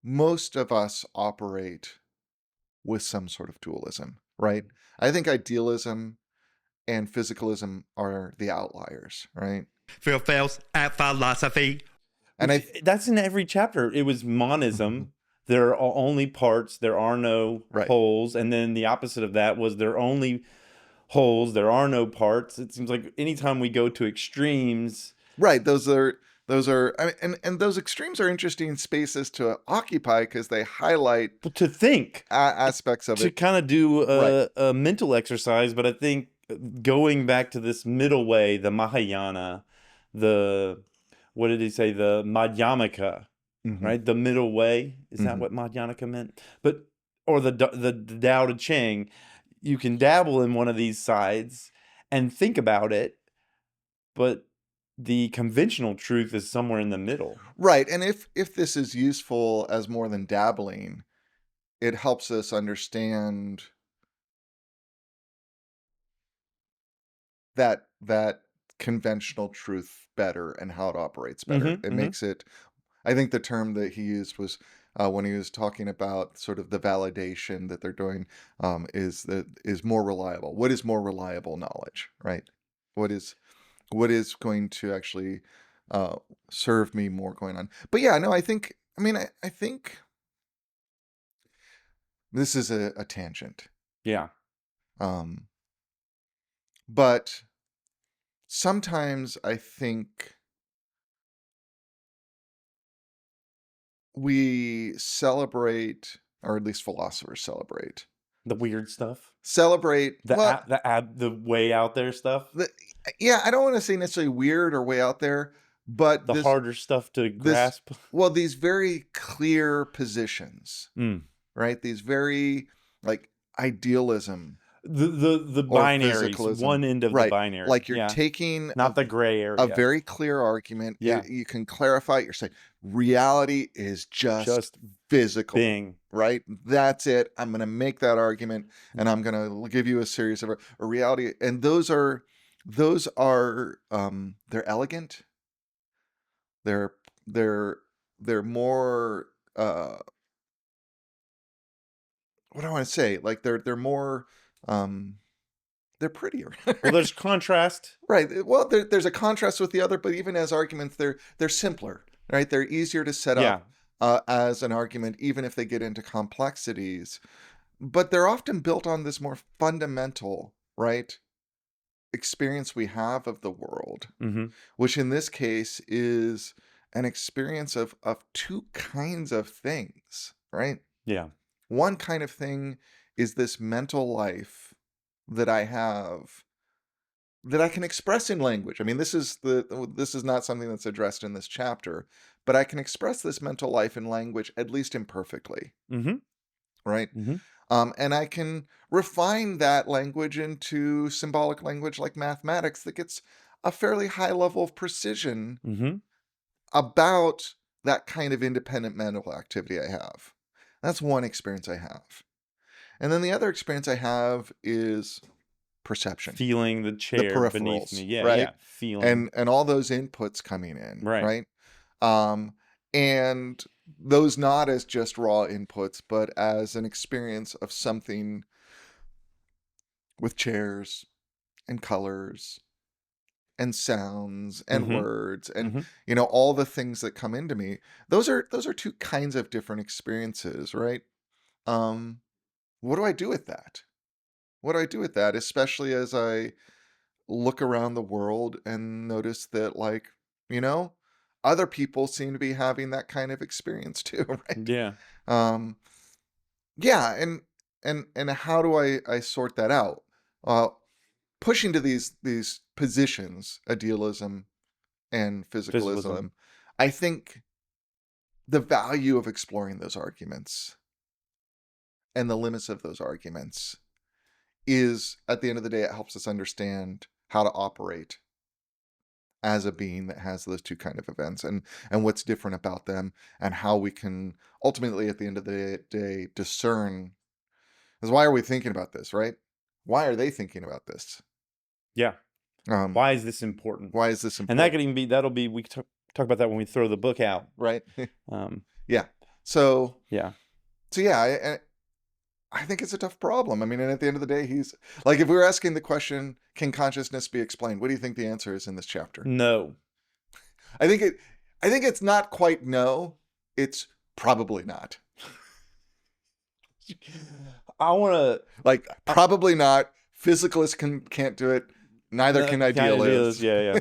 most of us operate with some sort of dualism, right? I think idealism and physicalism are the outliers, right? Phails at philosophy. And I That's in every chapter. It was monism. There are only parts. There are no right. wholes. And then the opposite of that was there are only wholes. There are no parts. It seems like anytime we go to extremes, Right. Those are I mean, and those extremes are interesting spaces to occupy because they highlight to think, aspects of to it. kind of do Right. a mental exercise. But I think going back to this middle way, the Mahayana, what did he say? The Madhyamaka, Mhm. right? The middle way. Is that what Madhyamaka meant? But or the Tao Te Ching, you can dabble in one of these sides and think about it, but the conventional truth is somewhere in the middle. Right. And if this is useful as more than dabbling, it helps us understand that conventional truth better and how it operates better. It makes it, I think the term that he used was when he was talking about sort of the validation that they're doing, is more reliable. What is more reliable knowledge, right? What is going to actually serve me more going on? But yeah, no, I think this is a tangent. Yeah. Um, but sometimes I think we celebrate, or at least philosophers celebrate The weird stuff. The The way out there stuff. yeah, I don't want to say necessarily weird or way out there, but The harder stuff to grasp. These very clear positions, right? These very like idealism, The or binaries, physicalism. one end of Right. the binary. Like you're taking not the gray area. a very clear argument. Yeah. You can clarify it. You're saying reality is just physical. Bing. Right? That's it. I'm going to make that argument, and I'm going to give you a series of a reality. And those are they're elegant. They're more what do I want to say? Like they're more they're prettier. Well, there's contrast. Right. Well, there's a contrast with the other, but even as arguments, they're simpler, right? They're easier to set up as an argument, even if they get into complexities. But they're often built on this more fundamental, right, experience we have of the world, which in this case is an experience of two kinds of things, right? Yeah. One kind of thing is this mental life that I have that I can express in language. I mean, this is not something that's addressed in this chapter, but I can express this mental life in language, at least imperfectly. Right? And I can refine that language into symbolic language like mathematics that gets a fairly high level of precision about that kind of independent mental activity I have. That's one experience I have. And then the other experience I have is perception, feeling the chair beneath me, right? Feeling, and all those inputs coming in, right? And those not as just raw inputs, but as an experience of something with chairs and colors and sounds and words and all the things that come into me. Those are two kinds of different experiences, right? What do I do with that? What do I do with that, especially as I look around the world and notice that, like, other people seem to be having that kind of experience too, right? Yeah. Yeah, and how do I sort that out? Pushing to these positions, idealism and physicalism, I think the value of exploring those arguments and the limits of those arguments is, at the end of the day, it helps us understand how to operate as a being that has those two kind of events, and what's different about them, and how we can ultimately, at the end of the day, discern. Because why are we thinking about this, right? Why are they thinking about this? Yeah. Why is this important? Why is this important? And that could even be, we talk about that when we throw the book out. Right. Yeah. So, Yeah. so yeah, I think it's a tough problem. I mean, and at the end of the day, he's like, if we were asking the question, can consciousness be explained? What do you think the answer is in this chapter? No. I think it, I think it's not quite no. It's probably not. I want to. Like, probably not. Physicalists can't do it. Neither can idealists. Yeah,